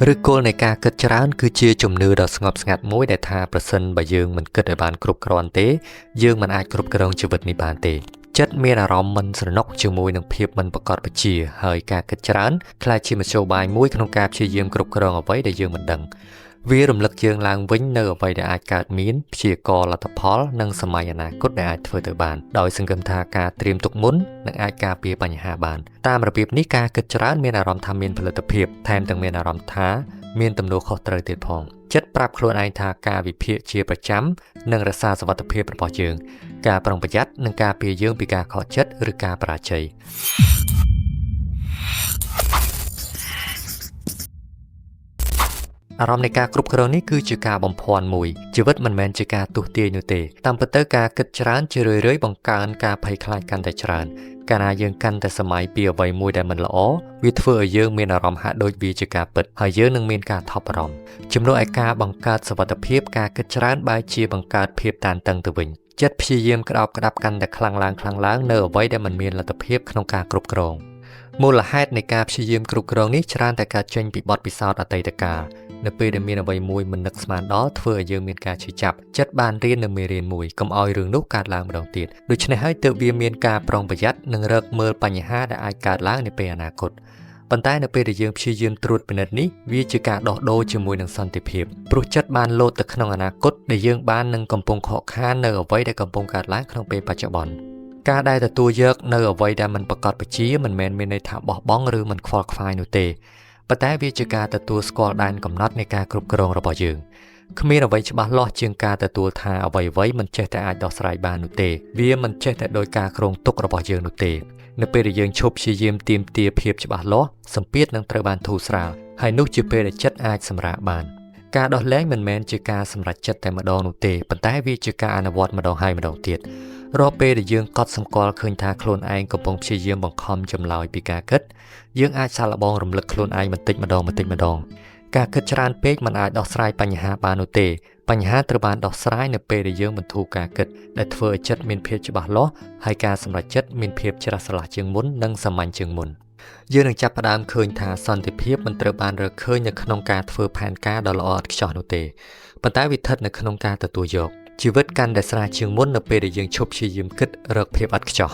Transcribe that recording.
ឬគល់នៃការគិតច្រើនគឺជាជំនឿដ៏ស្ងប់ស្ងាត់មួយដែលថាប្រសិនបើយើងមិនគិតឲ្យបានគ្រប់គ្រាន់ទេយើងមិនអាចគ្រប់គ្រងជីវិតនេះបានទេចិត្តមានអារម្មណ៍មិនស្រណុកជាមួយនឹងភាពមិនប្រកបវិជ្ជាហើយការគិតច្រើនក្លាយជាមធ្យោបាយមួយក្នុងការព្យាយាមគ្រប់គ្រងអ្វីដែលយើងមិនដឹងវារំលឹកយើងឡើងវិញនៅអ្វីដែលអាចកើតមានព្យាករណ៍លទ្ធផលនិងសម័យអនាគតដែលអាចធ្វើទៅបានដោយសង្ឃឹមថាការត្រៀមទុកមុននឹងអាចការពារបញ្ហាបានតាមរបៀបនេះការគិតច្រើនមានអារម្មណ៍ថាមានផលិតភាពថែមទាំងមានអារម្មណ៍ថាមានទំនួលខុសត្រូវទៀតផងចិត្តប្រាប់ខ្លួនឯងថាការវិភាគជាប្រចាំនិងរក្សាសុវត្ថិភាពរបស់យើងការប្រុងប្រយ័ត្ននិងការពារយើងពីការខកចិត្តឬការបរាជ័យអារម្មណ៍នៃការគ្រប់គ្រងនេះគឺជាការបំភាន់មួយជីវិតមិនមែនជាការទស្សន៍ទាយនោះទេតាមពិតទៅការគិតច្រើនជារឿយៗបង្កើនការភ័យខ្លាចកាន់តែច្រើនកាលណាយើងកាន់តែសម័យពីអ្វីមួយដែលមិនល្អវាធ្វើឲ្យយើងមានអារម្មណ៍ហាក់ដូចវាជាការពិតហើយយើងនឹងមានការថប់បារម្ភជំនួសឲ្យការបង្កើតសុវត្ថិភាពការគិតច្រើនបែរជាបង្កើតភាពតានតឹងទៅវិញចិត្តព្យាយាមក្តោបក្តាប់កាន់តែខ្លាំងឡើងនៅអ្វីដែលមិនមានលទ្ធភាពក្នុងការគ្រប់គ្រងមូលហេតុនៃការព្យាយាមគ្រប់គ្រងនេះច្រើនតែកើតចេញពីបទពិសោធន៍អតីតកាលនៅពេលដែលមានអ្វីមួយមិននឹកស្មានដល់ធ្វើឲ្យយើងមានការឈឺចាប់ចិត្តបានរៀននៅមេរៀនមួយកុំឲ្យរឿងនោះកើតឡើងម្ដងទៀតដូច្នេះហើយទើបវាមានការប្រុងប្រយ័ត្ននិងរកមើលបញ្ហាដែលអាចកើតឡើងនៅពេលអនាគតប៉ុន្តែនៅពេលដែលយើងព្យាយាមត្រួតពិនិត្យនេះវាជាការដោះដូរជាមួយនឹងសន្តិភាពព្រោះចិត្តបានលោតទៅក្នុងអនាគតដែលយើងបាននឹងកំពុងខកខាននៅអ្វីដែលកំពុងកើតឡើងក្នុងពេលបច្ចុប្បន្នការដែលទទួលយកនៅអ្វីដែលមិនប្រកបវិជ្ជាមិនមែនមានន័យថាបោះបង់ឬមិនខ្វល់ខ្វាយនោះទេប៉ុន្តែវាជាការទទួលស្គាល់ដែនកំណត់នៃការគ្រប់គ្រងរបស់យើងគ្មានអ្វីច្បាស់លាស់ជាងការទទួលថាអ្វីមិនចេះតែអាចដោះស្រាយបាននោះទេវាមិនចេះតែដោយការគ្រោងទុករបស់យើងនោះទេនៅពេលដែលយើងឈប់ព្យាយាមទាមទារភាពច្បាស់លាស់សម្ពាធនឹងត្រូវបានធូរស្រាលហើយនោះជាពេលដែលចិត្តអាចសម្រាកបានការដោះលែងមិនមែនជាការសម្រេចចិត្តតែម្ដងនោះទេប៉ុន្តែវាជាការអនុវត្តម្ដងហើយម្ដងទៀតរាល់ពេលដែលយើងកត់សម្គាល់ឃើញថាខ្លួនឯងកំពុងព្យាយាមបង្ខំចម្លើយពីការគិតយើងអាចសាកល្បងរំលឹកខ្លួនឯងបន្តិចម្ដងការគិតច្រើនពេកមិនអាចដោះស្រាយបញ្ហាបាននោះទេបញ្ហាត្រូវបានដោះស្រាយនៅពេលដែលយើងបន្ធូរការគិតដែលធ្វើឲ្យចិត្តមានភាពច្បាស់លាស់ហើយការសម្រេចចិត្តមានភាពច្រឡះស្រឡះជាងមុននិងសាមញ្ញជាងមុនយើងនឹងចាប់ផ្ដើមឃើញថាសន្តិភាពមិនត្រូវបានរកឃើញនៅក្នុងការធ្វើផែនការដ៏ល្អឥតខ្ចោះនោះទេប៉ុន្តែវាស្ថិតនៅក្នុងការទទួលយកជីវិតកាន់តែស្រាលជាងមុននៅពេលដែលយើងឈប់ព្យាយាមគិតរកភាពឥតខ្ចោះ